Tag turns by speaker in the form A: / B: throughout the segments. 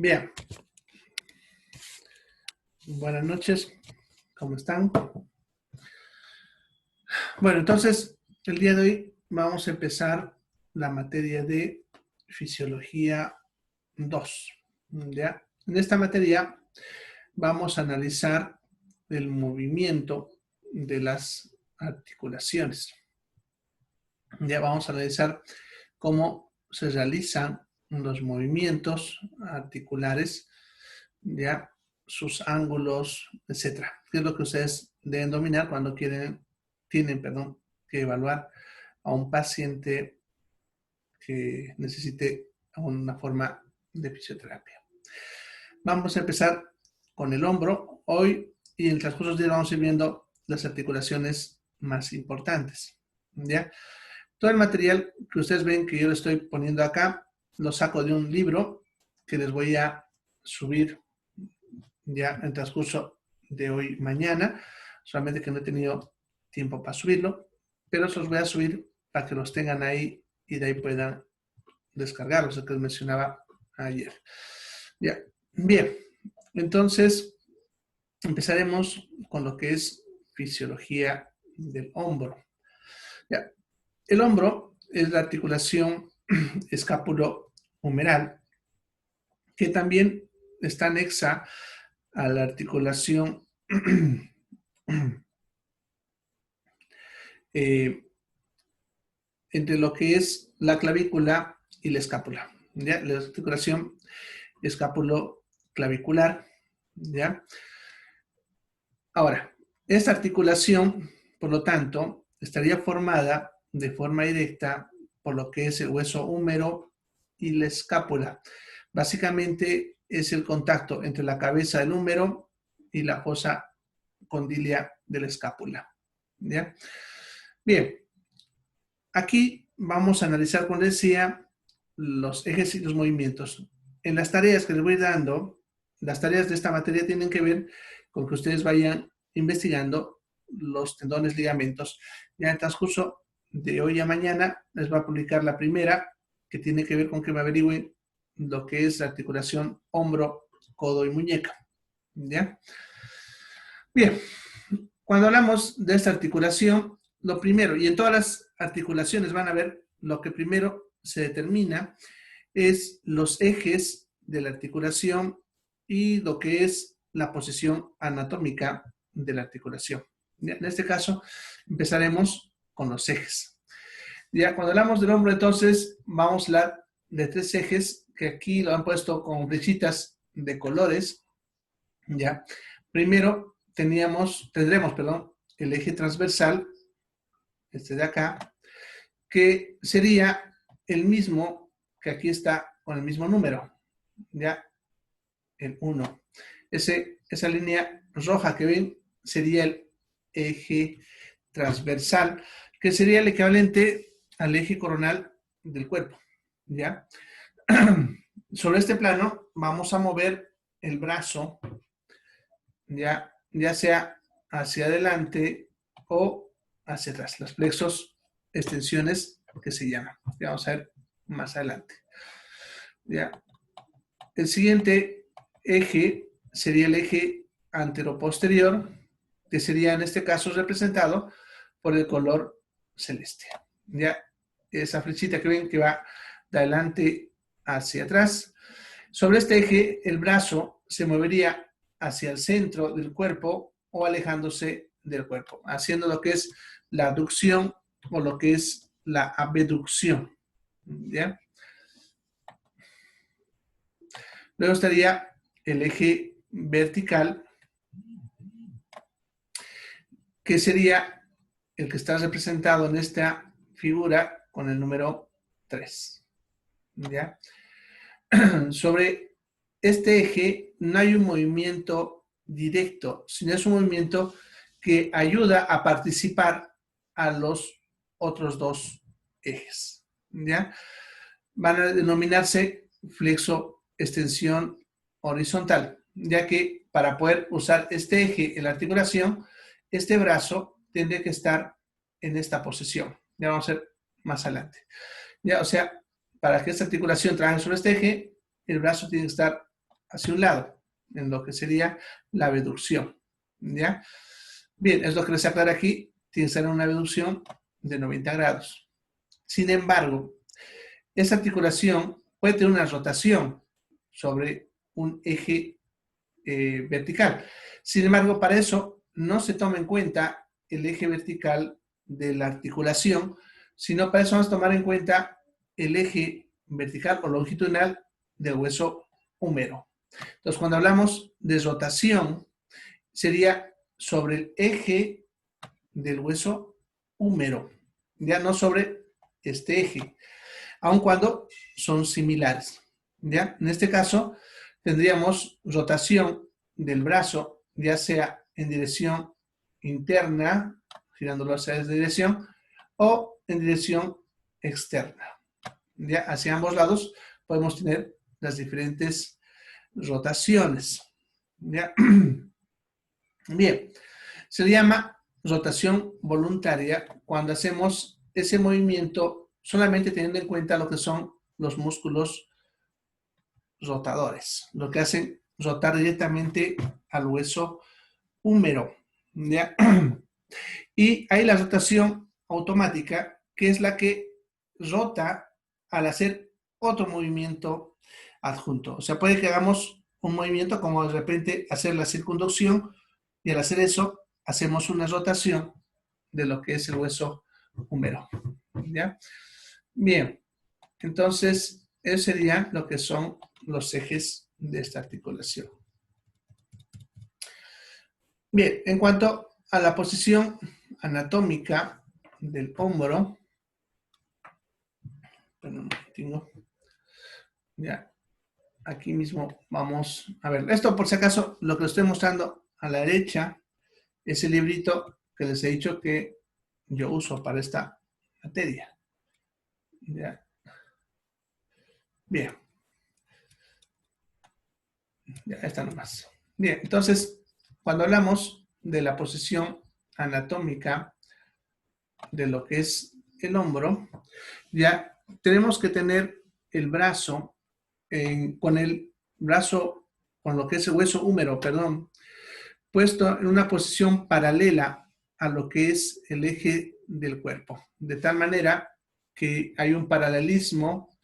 A: Bien. Buenas noches. ¿Cómo están? Bueno, entonces, el día de hoy vamos a empezar la materia de Fisiología 2. ¿Ya? En esta materia vamos a analizar el movimiento de las articulaciones. Ya vamos a analizar cómo se realizan los movimientos articulares, ya sus ángulos, etcétera. ¿Qué es lo que ustedes deben dominar cuando tienen que evaluar a un paciente que necesite una forma de fisioterapia? Vamos a empezar con el hombro hoy y en el transcurso de días vamos a ir viendo las articulaciones más importantes. ¿Ya? Todo el material que ustedes ven que yo le estoy poniendo acá, lo saco de un libro que les voy a subir ya en el transcurso de hoy y mañana, solamente que no he tenido tiempo para subirlo, pero se los voy a subir para que los tengan ahí y de ahí puedan descargarlos, lo que les mencionaba ayer. Ya, bien, entonces empezaremos con lo que es fisiología del hombro. Ya, el hombro es la articulación escapulo-humeral, que también está anexa a la articulación entre lo que es la clavícula y la escápula. ¿Ya? La articulación escápulo-clavicular. ¿Ya? Ahora, esta articulación, por lo tanto, estaría formada de forma directa por lo que es el hueso húmero y la escápula. Básicamente es el contacto entre la cabeza del húmero y la fosa condilia de la escápula. ¿Ya? Bien, aquí vamos a analizar, como decía, los ejes y los movimientos. En las tareas que les voy dando, las tareas de esta materia tienen que ver con que ustedes vayan investigando los tendones, ligamentos. Ya en el transcurso de hoy a mañana les va a publicar la primera, que tiene que ver con que me averigüen lo que es la articulación hombro, codo y muñeca. ¿Ya? Bien, cuando hablamos de esta articulación, lo primero, y en todas las articulaciones van a ver, lo que primero se determina es los ejes de la articulación y lo que es la posición anatómica de la articulación. ¿Ya? En este caso, empezaremos con los ejes. Ya cuando hablamos del hombro, entonces, vamos a hablar de tres ejes que aquí lo han puesto con flechitas de colores. ¿Ya? Primero, tendremos, el eje transversal, este de acá, que sería el mismo que aquí está con el mismo número, ¿ya? El 1. Esa línea roja que ven sería el eje transversal, que sería el equivalente al eje coronal del cuerpo, ¿ya? Sobre este plano vamos a mover el brazo, ya sea hacia adelante o hacia atrás. Los plexos, extensiones que se llaman. Ya vamos a ver más adelante. ¿Ya? El siguiente eje sería el eje anteroposterior, que sería en este caso representado por el color celeste. ¿Ya? Esa flechita que ven que va de adelante hacia atrás. Sobre este eje, el brazo se movería hacia el centro del cuerpo o alejándose del cuerpo, haciendo lo que es la aducción o lo que es la abducción. ¿Ya? Luego estaría el eje vertical, que sería el que está representado en esta figura con el número 3. ¿Ya? Sobre este eje no hay un movimiento directo, sino es un movimiento que ayuda a participar a los otros dos ejes. ¿Ya? Van a denominarse flexo extensión horizontal, ya que para poder usar este eje en la articulación, este brazo tendría que estar en esta posición. Ya vamos a ver más adelante. Ya, o sea, para que esta articulación trabaje sobre este eje, el brazo tiene que estar hacia un lado, en lo que sería la abducción, ¿ya? Bien, es lo que les aclara aquí, tiene que ser una abducción de 90 grados. Sin embargo, esta articulación puede tener una rotación sobre un eje vertical. Sin embargo, para eso no se toma en cuenta el eje vertical de la articulación, sino para eso vamos a tomar en cuenta el eje vertical o longitudinal del hueso húmero. Entonces, cuando hablamos de rotación, sería sobre el eje del hueso húmero, ya no sobre este eje, aun cuando son similares. ¿Ya? En este caso, tendríamos rotación del brazo, ya sea en dirección interna, girándolo hacia esa dirección, o en dirección externa. ¿Ya? Hacia ambos lados podemos tener las diferentes rotaciones. ¿Ya? Bien, se le llama rotación voluntaria cuando hacemos ese movimiento solamente teniendo en cuenta lo que son los músculos rotadores, lo que hacen rotar directamente al hueso húmero, ¿ya? Y hay la rotación automática, que es la que rota al hacer otro movimiento adjunto. O sea, puede que hagamos un movimiento como de repente hacer la circunducción y al hacer eso hacemos una rotación de lo que es el hueso húmero, ¿ya? Bien, entonces eso sería lo que son los ejes de esta articulación. Bien, en cuanto a la posición anatómica del hombro, ya, aquí mismo vamos a ver. Esto por si acaso, lo que les estoy mostrando a la derecha es el librito que les he dicho que yo uso para esta materia. Ya. Bien. Ya está nomás. Bien, entonces, cuando hablamos de la posición anatómica de lo que es el hombro, ya tenemos que tener el brazo con el brazo, con lo que es el hueso húmero, perdón, puesto en una posición paralela a lo que es el eje del cuerpo, de tal manera que hay un paralelismo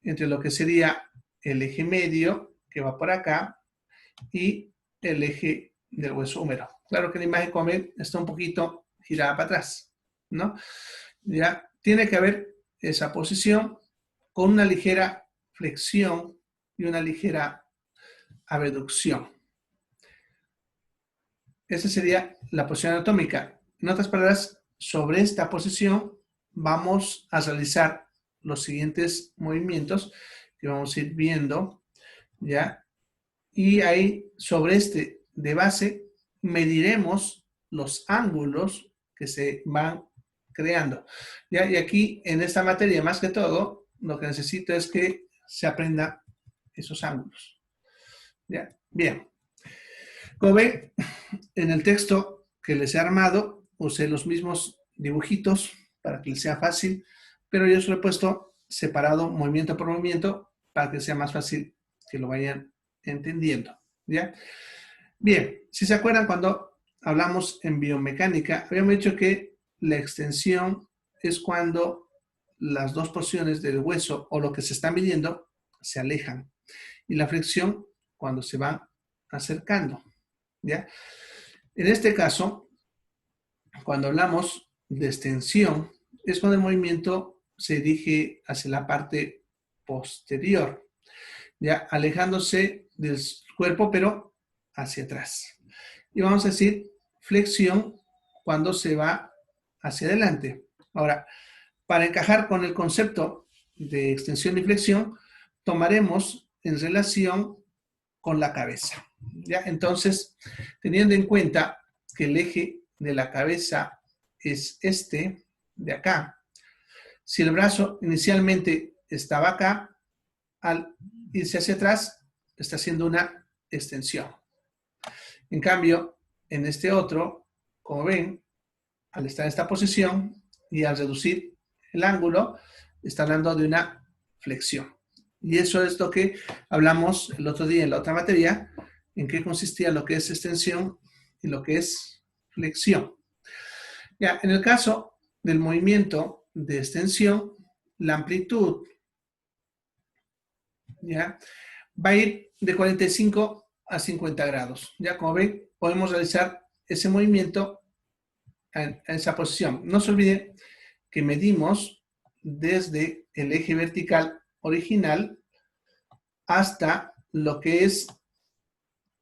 A: entre lo que sería el eje medio, que va por acá, y el eje del hueso húmero. Claro que la imagen, como ven, está un poquito girada para atrás, ¿no? Ya tiene que haber esa posición con una ligera flexión y una ligera abducción. Esa sería la posición anatómica. En otras palabras, sobre esta posición vamos a realizar los siguientes movimientos que vamos a ir viendo, ¿ya? Y ahí, sobre este de base, mediremos los ángulos que se van creando. ¿Ya? Y aquí, en esta materia, más que todo, lo que necesito es que se aprenda esos ángulos. ¿Ya? Bien. Como ven, en el texto que les he armado, usé los mismos dibujitos para que les sea fácil, pero yo se lo he puesto separado movimiento por movimiento para que sea más fácil que lo vayan entendiendo. ¿Ya? Bien, si se acuerdan cuando hablamos en biomecánica, habíamos dicho que la extensión es cuando las dos porciones del hueso o lo que se está midiendo se alejan. Y la flexión cuando se van acercando. ¿Ya? En este caso, cuando hablamos de extensión, es cuando el movimiento se dirige hacia la parte posterior, ya alejándose del cuerpo, pero hacia atrás. Y vamos a decir flexión cuando se va hacia adelante. Ahora, para encajar con el concepto de extensión y flexión, tomaremos en relación con la cabeza. ¿Ya? Entonces, teniendo en cuenta que el eje de la cabeza es este, de acá, si el brazo inicialmente estaba acá, al irse hacia atrás, está haciendo una extensión. En cambio, en este otro, como ven, al estar en esta posición y al reducir el ángulo, está hablando de una flexión. Y eso es lo que hablamos el otro día en la otra materia, en qué consistía lo que es extensión y lo que es flexión. Ya, en el caso del movimiento de extensión, la amplitud ya va a ir de 45 a 50 grados. Ya, como ven, podemos realizar ese movimiento en esa posición. No se olviden que medimos desde el eje vertical original hasta lo que es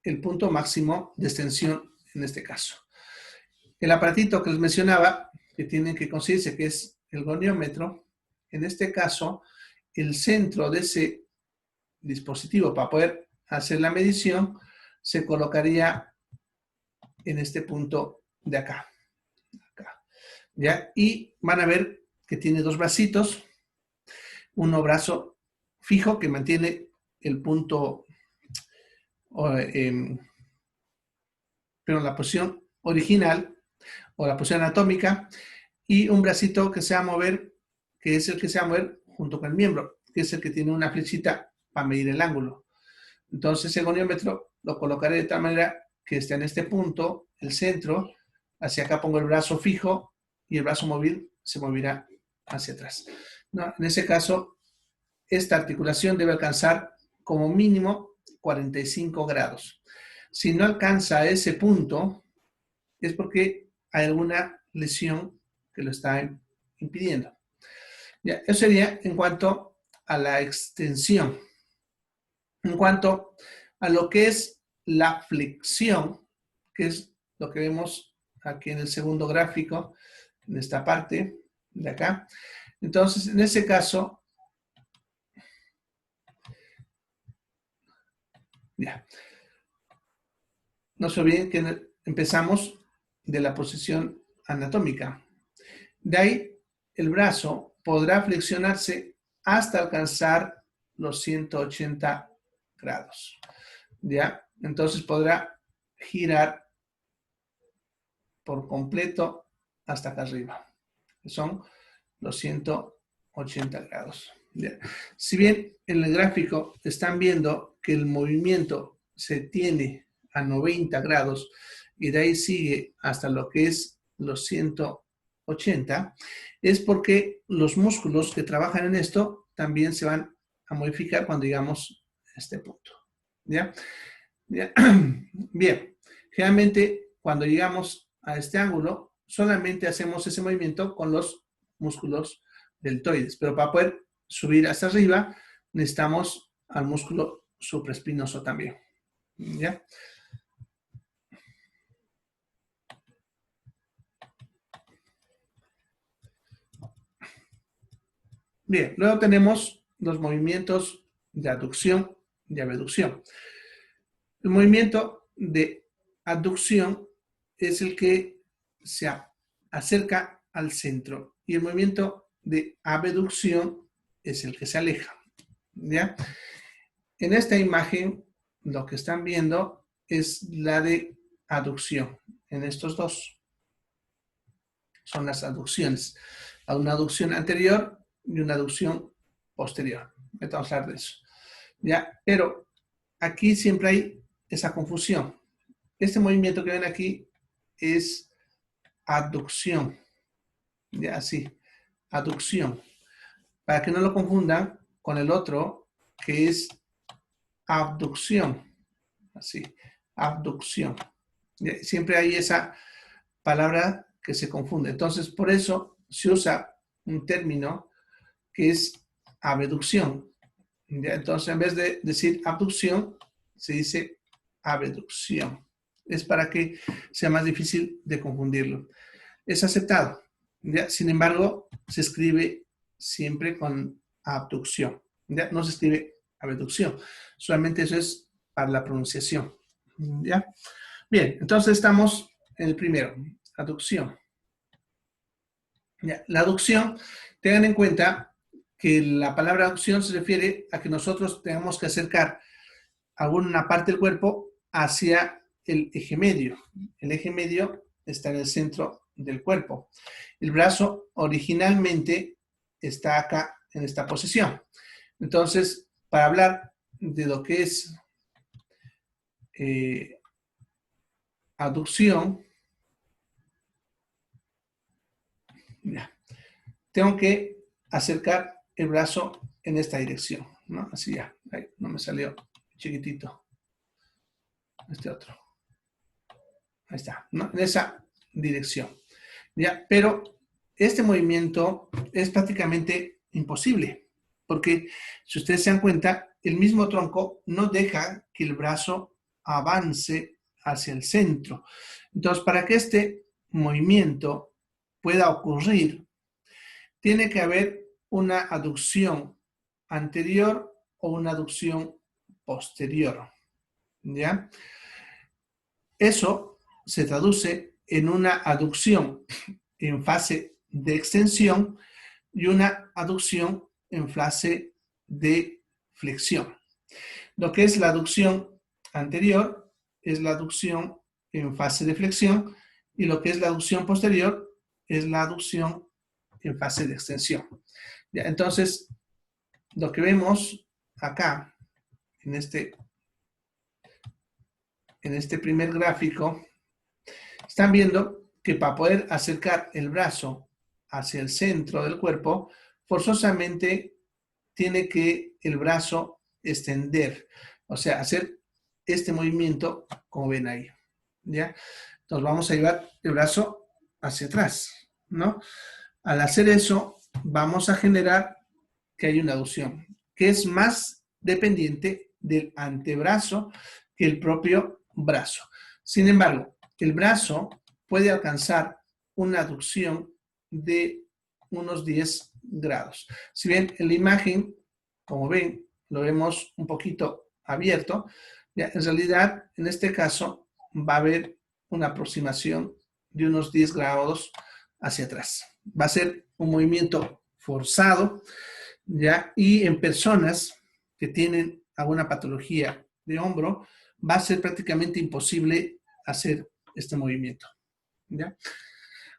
A: el punto máximo de extensión en este caso. El aparatito que les mencionaba, que tienen que conseguirse, que es el goniómetro, en este caso, el centro de ese dispositivo para poder hacer la medición se colocaría en este punto de acá. ¿Ya? Y van a ver que tiene dos bracitos, uno brazo fijo que mantiene el punto, pero la posición original o la posición anatómica, y un bracito que se va a mover, que es el que se va a mover junto con el miembro, que es el que tiene una flechita para medir el ángulo. Entonces el goniómetro lo colocaré de tal manera que esté en este punto, el centro, hacia acá pongo el brazo fijo y el brazo móvil se moverá hacia atrás. No, en ese caso, esta articulación debe alcanzar como mínimo 45 grados. Si no alcanza ese punto, es porque hay alguna lesión que lo está impidiendo. Ya, eso sería en cuanto a la extensión. En cuanto a lo que es la flexión, que es lo que vemos aquí en el segundo gráfico, en esta parte de acá. Entonces, en ese caso, ya, no se olviden que empezamos de la posición anatómica. De ahí, el brazo podrá flexionarse hasta alcanzar los 180 grados. ¿Ya? Entonces podrá girar por completo hasta acá arriba, que son los 180 grados. ¿Ya? Si bien en el gráfico están viendo que el movimiento se tiene a 90 grados y de ahí sigue hasta lo que es los 180, es porque los músculos que trabajan en esto también se van a modificar cuando llegamos a este punto. ¿Ya? ¿Ya? Bien, generalmente cuando llegamos a este ángulo, solamente hacemos ese movimiento con los músculos deltoides, pero para poder subir hasta arriba necesitamos al músculo supraespinoso también. ¿Ya? Bien, luego tenemos los movimientos de aducción y abducción. El movimiento de aducción es el que se acerca al centro y el movimiento de abducción es el que se aleja. ¿Ya? En esta imagen lo que están viendo es la de aducción. En estos dos son las aducciones. Una aducción anterior y una aducción posterior. Vamos a hablar de eso. ¿Ya? Pero aquí siempre hay esa confusión. Este movimiento que ven aquí es aducción. Ya, así. Aducción. Para que no lo confundan con el otro, que es abducción. Así. Abducción. Ya, siempre hay esa palabra que se confunde. Entonces, por eso se usa un término que es abducción. ¿Ya? Entonces, en vez de decir abducción, se dice abducción. Es para que sea más difícil de confundirlo. Es aceptado. ¿Ya? Sin embargo, se escribe siempre con abducción. ¿Ya? No se escribe abducción. Solamente eso es para la pronunciación. ¿Ya? Bien, entonces estamos en el primero, aducción. ¿Ya? La aducción, tengan en cuenta que la palabra aducción se refiere a que nosotros tenemos que acercar alguna parte del cuerpo hacia el eje medio. El eje medio está en el centro del cuerpo. El brazo originalmente está acá en esta posición. Entonces, para hablar de lo que es aducción, ya, tengo que acercar el brazo en esta dirección, ¿no? Así ya, ahí, no me salió chiquitito. Este otro. Ahí está, ¿no? En esa dirección. ¿Ya? Pero este movimiento es prácticamente imposible, porque si ustedes se dan cuenta, el mismo tronco no deja que el brazo avance hacia el centro. Entonces, para que este movimiento pueda ocurrir, tiene que haber una aducción anterior o una aducción posterior. ¿Ya? Eso se traduce en una aducción en fase de extensión y una aducción en fase de flexión. Lo que es la aducción anterior es la aducción en fase de flexión y lo que es la aducción posterior es la aducción en fase de extensión. ¿Ya? Entonces, lo que vemos acá en este primer gráfico, están viendo que para poder acercar el brazo hacia el centro del cuerpo, forzosamente tiene que el brazo extender, o sea, hacer este movimiento como ven ahí, ¿ya? Entonces vamos a llevar el brazo hacia atrás, ¿no? Al hacer eso, vamos a generar que hay una aducción, que es más dependiente del antebrazo que el propio brazo. Sin embargo, el brazo puede alcanzar una aducción de unos 10 grados. Si bien en la imagen, como ven, lo vemos un poquito abierto, ya, en realidad, en este caso, va a haber una aproximación de unos 10 grados hacia atrás. Va a ser un movimiento forzado, ¿ya? Y en personas que tienen alguna patología de hombro, va a ser prácticamente imposible hacer este movimiento, ¿ya?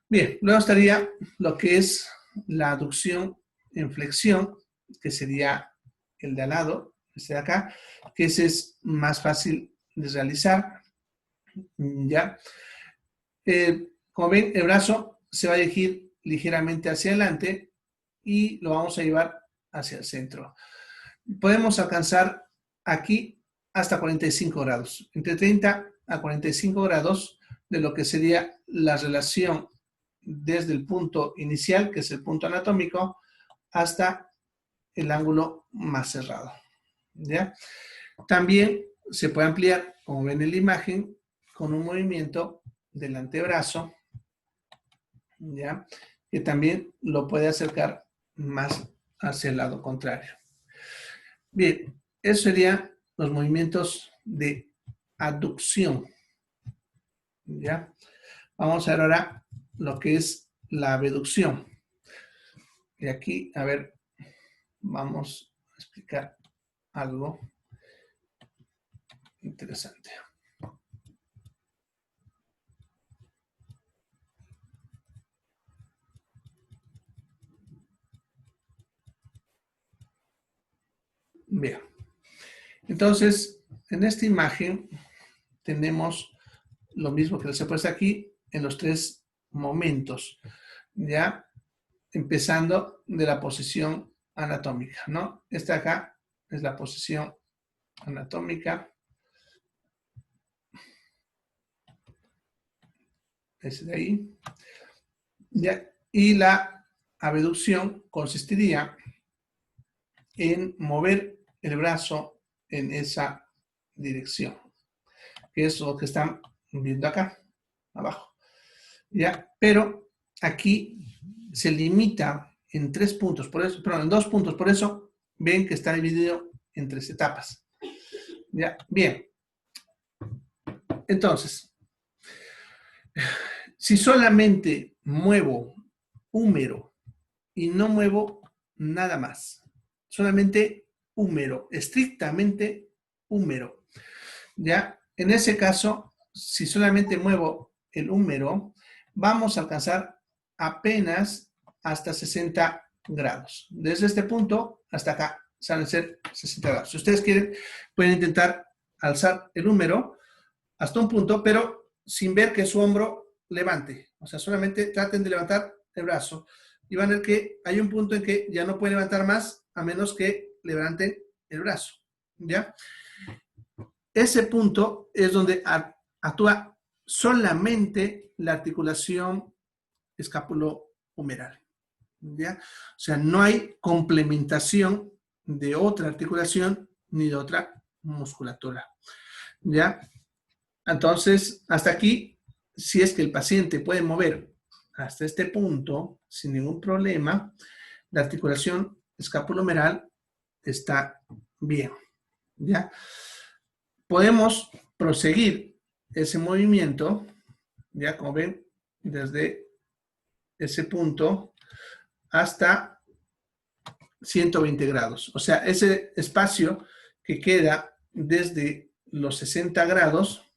A: Bien, luego estaría lo que es la aducción en flexión, que sería el de al lado, este de acá, que ese es más fácil de realizar, ¿ya? Como ven, el brazo se va a dirigir ligeramente hacia adelante y lo vamos a llevar hacia el centro. Podemos alcanzar aquí hasta 45 grados, entre 30 a 45 grados de lo que sería la relación desde el punto inicial, que es el punto anatómico, hasta el ángulo más cerrado, ¿ya? También se puede ampliar, como ven en la imagen, con un movimiento del antebrazo, ¿ya? Que también lo puede acercar más hacia el lado contrario. Bien, esos serían los movimientos de aducción, ¿ya? Vamos a ver ahora lo que es la abducción. Y aquí, a ver, vamos a explicar algo interesante. Bien, entonces, en esta imagen tenemos lo mismo que les he puesto aquí en los tres momentos, ¿ya? Empezando de la posición anatómica, ¿no? Esta acá es la posición anatómica. Ese de ahí. ¿Ya? Y la abducción consistiría en mover el brazo en esa dirección, que es lo que están viendo acá, abajo. ¿Ya? Pero aquí se limita en 3 puntos, por eso, perdón, en 2 puntos, por eso ven que está dividido en 3 etapas. ¿Ya? Bien. Entonces, si solamente muevo húmero y no muevo nada más, solamente húmero, estrictamente húmero, ¿ya? En ese caso, si solamente muevo el húmero, vamos a alcanzar apenas hasta 60 grados. Desde este punto hasta acá, salen a ser 60 grados. Si ustedes quieren, pueden intentar alzar el húmero hasta un punto, pero sin ver que su hombro levante. O sea, solamente traten de levantar el brazo y van a ver que hay un punto en que ya no pueden levantar más a menos que levanten el brazo. ¿Ya? Ese punto es donde actúa solamente la articulación escapulohumeral. ¿Ya? O sea, no hay complementación de otra articulación ni de otra musculatura. ¿Ya? Entonces, hasta aquí, si es que el paciente puede mover hasta este punto sin ningún problema, la articulación escapulohumeral está bien. ¿Ya? Podemos proseguir ese movimiento, ya como ven, desde ese punto hasta 120 grados. O sea, ese espacio que queda desde los 60 grados,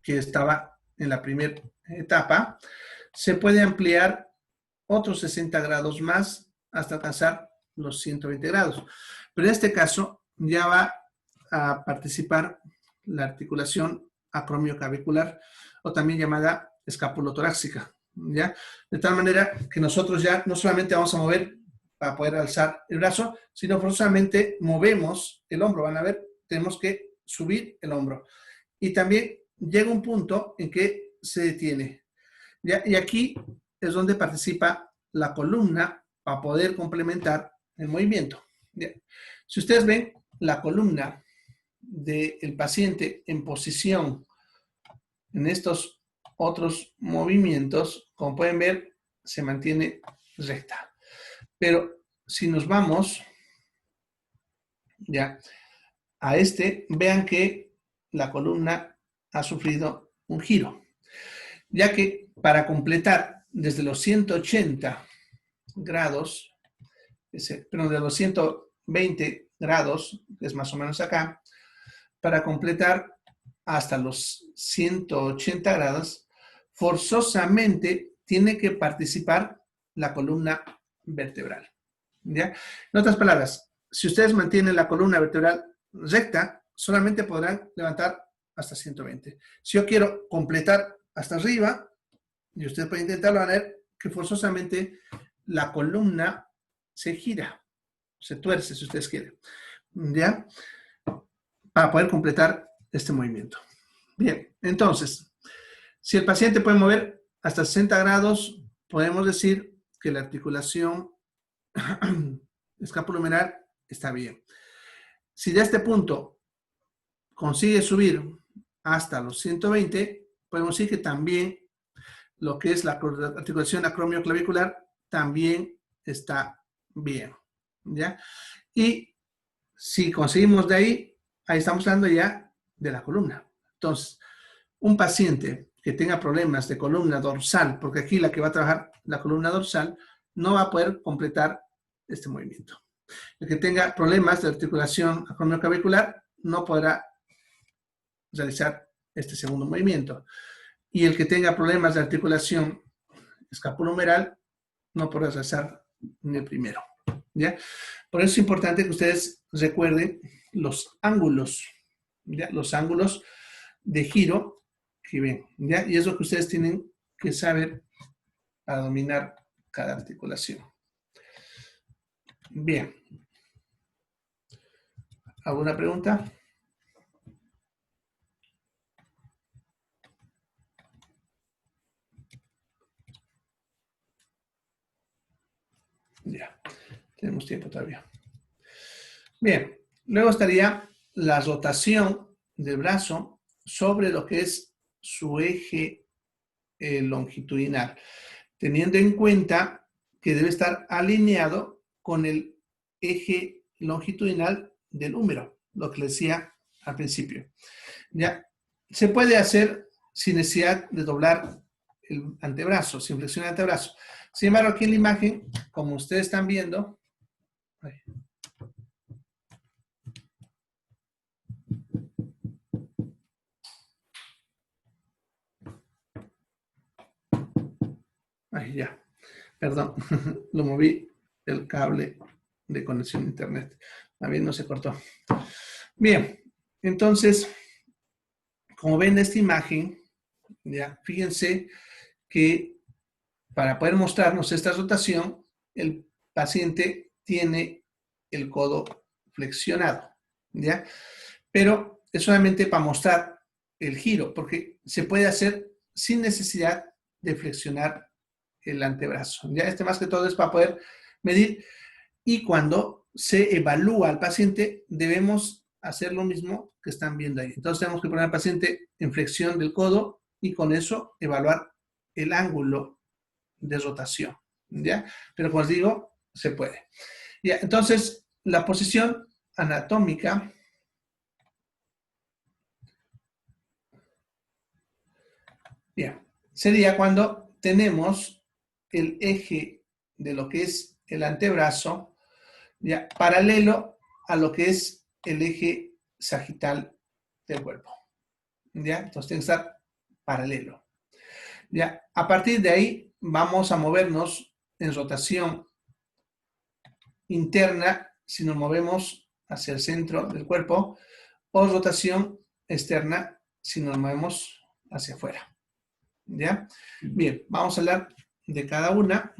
A: que estaba en la primera etapa, se puede ampliar otros 60 grados más hasta alcanzar los 120 grados. Pero en este caso ya va a participar la articulación acromioclavicular o también llamada escapulotorácica, ¿ya? De tal manera que nosotros ya no solamente vamos a mover para poder alzar el brazo, sino forzosamente movemos el hombro. Van a ver, tenemos que subir el hombro. Y también llega un punto en que se detiene, ¿ya? Y aquí es donde participa la columna para poder complementar el movimiento. ¿Ya? Si ustedes ven la columna del paciente en posición en estos otros movimientos, como pueden ver, se mantiene recta. Pero si nos vamos ya a este, vean que la columna ha sufrido un giro, ya que para completar desde los 180 grados, perdón, de los 120 grados, que es más o menos acá, para completar hasta los 180 grados, forzosamente tiene que participar la columna vertebral. ¿Ya? En otras palabras, si ustedes mantienen la columna vertebral recta, solamente podrán levantar hasta 120. Si yo quiero completar hasta arriba, y ustedes pueden intentarlo, van a ver que forzosamente la columna se gira, se tuerce si ustedes quieren, ¿ya? Para poder completar este movimiento. Bien, entonces, si el paciente puede mover hasta 60 grados, podemos decir que la articulación escapulohumeral está bien. Si de este punto consigue subir hasta los 120, podemos decir que también lo que es la articulación acromioclavicular también está bien, ¿ya? Y si conseguimos de ahí, ahí estamos hablando ya de la columna. Entonces, un paciente que tenga problemas de columna dorsal, porque aquí la que va a trabajar la columna dorsal, no va a poder completar este movimiento. El que tenga problemas de articulación acromioclavicular no podrá realizar este segundo movimiento. Y el que tenga problemas de articulación escapulohumeral no podrá realizar ni el primero. ¿Ya? Por eso es importante que ustedes recuerden los ángulos, ¿ya? Los ángulos de giro que ven, ¿ya? Y es lo que ustedes tienen que saber para dominar cada articulación. Bien. ¿Alguna pregunta? Ya, tenemos tiempo todavía. Bien, luego estaría la rotación del brazo sobre lo que es su eje longitudinal, teniendo en cuenta que debe estar alineado con el eje longitudinal del húmero, lo que les decía al principio. Ya, se puede hacer sin necesidad de doblar el antebrazo, sin flexionar el antebrazo. Sin embargo, aquí en la imagen, como ustedes están viendo, ya, perdón, lo moví el cable de conexión a internet. También no se cortó. Bien, entonces, como ven esta imagen, ya, fíjense que para poder mostrarnos esta rotación, el paciente tiene el codo flexionado, ¿ya? Pero es solamente para mostrar el giro, porque se puede hacer sin necesidad de flexionar el antebrazo. Ya más que todo es para poder medir, y cuando se evalúa al paciente debemos hacer lo mismo que están viendo ahí. Entonces tenemos que poner al paciente en flexión del codo y con eso evaluar el ángulo de rotación, ¿ya? Pero como os digo, se puede. Ya, entonces, la posición anatómica bien, sería cuando tenemos el eje de lo que es el antebrazo, ya, paralelo a lo que es el eje sagital del cuerpo, ¿ya? Entonces tiene que estar paralelo. Ya, a partir de ahí vamos a movernos en rotación interna si nos movemos hacia el centro del cuerpo, o rotación externa si nos movemos hacia afuera. ¿Ya? Bien, vamos a hablar de cada una.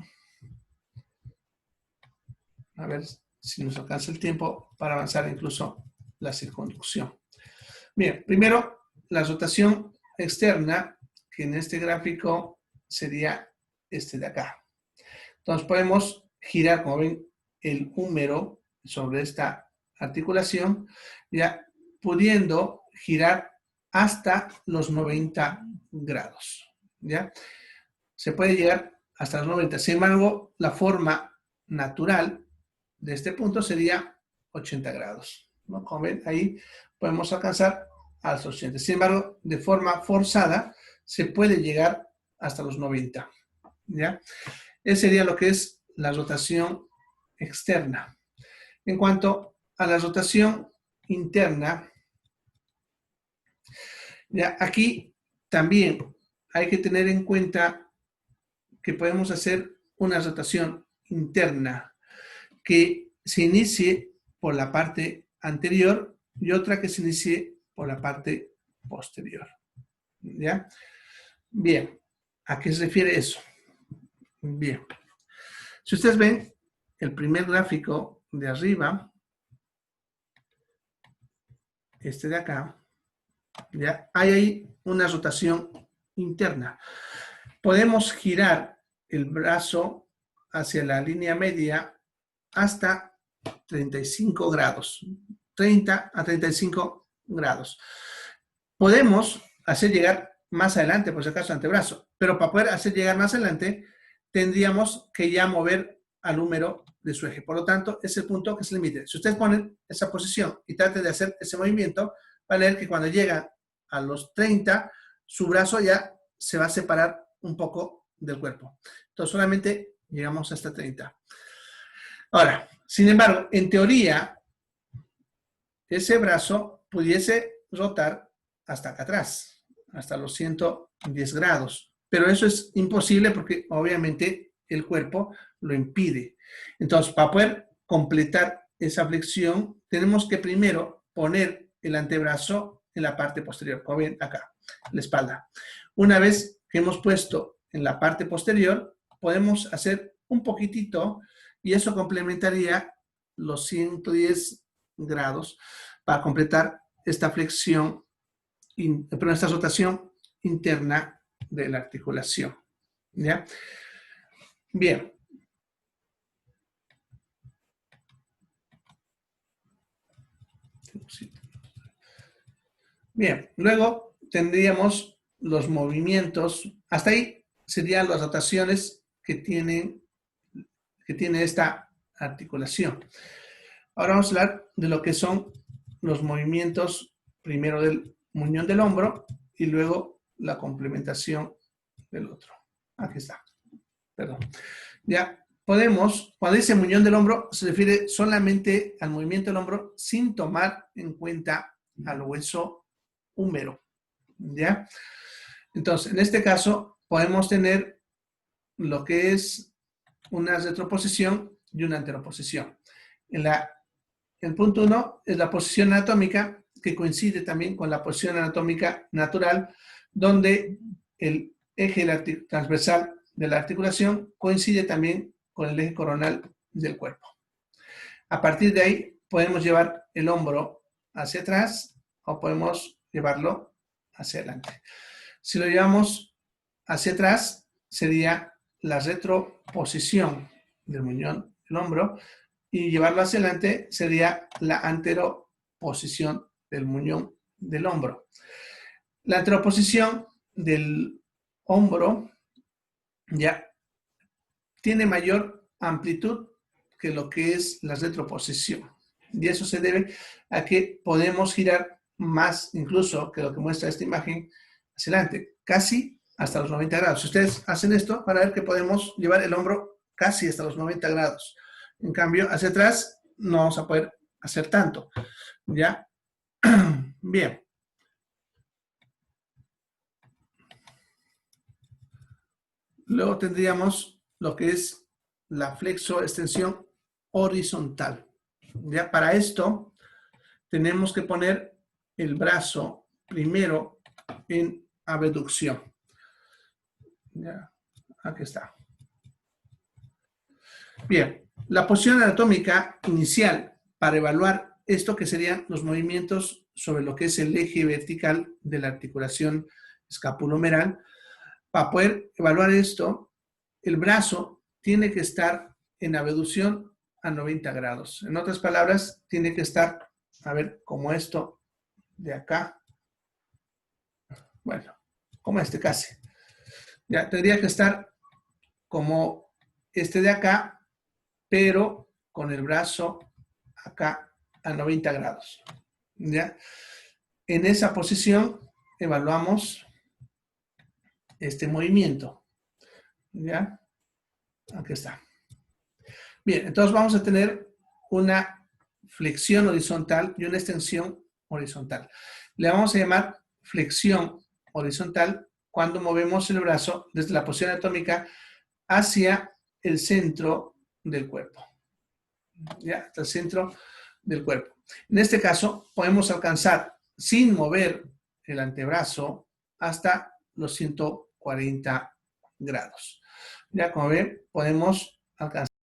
A: A ver si nos alcanza el tiempo para avanzar incluso la circunducción. Bien, primero la rotación externa, que en este gráfico sería este de acá. Entonces podemos girar, como ven, el húmero sobre esta articulación, ya pudiendo girar hasta los 90 grados. ¿Ya? Se puede llegar hasta los 90. Sin embargo, la forma natural de este punto sería 80 grados. ¿No? Como ven, ahí podemos alcanzar a los 80. Sin embargo, de forma forzada, se puede llegar hasta los 90. ¿Ya? Ese sería lo que es la rotación externa. En cuanto a la rotación interna, ya aquí también hay que tener en cuenta que podemos hacer una rotación interna que se inicie por la parte anterior y otra que se inicie por la parte posterior. ¿Ya? Bien, ¿a qué se refiere eso? Bien. Si ustedes ven el primer gráfico de arriba, este de acá, ¿ya? Hay ahí una rotación interna. Podemos girar el brazo hacia la línea media hasta 35 grados. 30 a 35 grados. Podemos hacer llegar más adelante, por si acaso, antebrazo, pero para poder hacer llegar más adelante, tendríamos que ya mover al húmero de su eje. Por lo tanto, es el punto que se limite. Si ustedes ponen esa posición y traten de hacer ese movimiento, van a ver que cuando llega a los 30, su brazo ya se va a separar un poco del cuerpo. Entonces, solamente llegamos hasta 30. Ahora, sin embargo, en teoría, ese brazo pudiese rotar hasta acá atrás, hasta los 110 grados. Pero eso es imposible porque obviamente el cuerpo lo impide. Entonces, para poder completar esa flexión, tenemos que primero poner el antebrazo en la parte posterior, como ven acá, la espalda. Una vez que hemos puesto en la parte posterior, podemos hacer un poquitito y eso complementaría los 110 grados para completar esta flexión, pero esta rotación interna de la articulación. ¿Ya? Bien. Bien, luego tendríamos los movimientos, hasta ahí serían las rotaciones que tiene esta articulación. Ahora vamos a hablar de lo que son los movimientos, primero del muñón del hombro y luego la complementación del otro. Aquí está. Perdón. Ya podemos, cuando dice muñón del hombro, se refiere solamente al movimiento del hombro sin tomar en cuenta al hueso húmero. ¿Ya? Entonces, en este caso, podemos tener lo que es una retroposición y una anteroposición. El punto 1 es la posición anatómica, que coincide también con la posición anatómica natural, donde el eje transversal de la articulación coincide también con el eje coronal del cuerpo. A partir de ahí podemos llevar el hombro hacia atrás o podemos llevarlo hacia adelante. Si lo llevamos hacia atrás, sería la retroposición del muñón del hombro, y llevarlo hacia adelante sería la anteroposición del muñón del hombro. La anteroposición del hombro ya tiene mayor amplitud que lo que es la retroposición. Y eso se debe a que podemos girar más incluso que lo que muestra esta imagen hacia adelante, casi hasta los 90 grados. Si ustedes hacen esto, van a ver que podemos llevar el hombro casi hasta los 90 grados. En cambio, hacia atrás no vamos a poder hacer tanto. ¿Ya? Bien. Luego tendríamos lo que es la flexo-extensión horizontal. ¿Ya? Para esto tenemos que poner el brazo primero en abducción. ¿Ya? Aquí está. Bien, la posición anatómica inicial para evaluar esto, que serían los movimientos sobre lo que es el eje vertical de la articulación escapulohumeral. Para poder evaluar esto, el brazo tiene que estar en abducción a 90 grados. En otras palabras, tiene que estar, a ver, como esto de acá. Bueno, como este casi. Ya tendría que estar como este de acá, pero con el brazo acá a 90 grados. ¿Ya? En esa posición evaluamos este movimiento. ¿Ya? Aquí está. Bien, entonces vamos a tener una flexión horizontal y una extensión horizontal. Le vamos a llamar flexión horizontal cuando movemos el brazo desde la posición anatómica hacia el centro del cuerpo. ¿Ya? Hasta el centro del cuerpo. En este caso, podemos alcanzar, sin mover el antebrazo, hasta los 140 grados. Ya, como ven, podemos alcanzar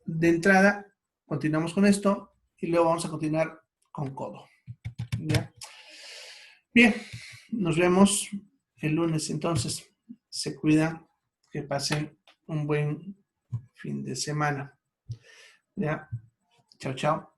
A: de entrada, continuamos con esto y luego vamos a continuar con codo. ¿Ya? Bien, nos vemos el lunes entonces. Se cuidan, que pasen un buen fin de semana. ¿Ya? Chao, chao.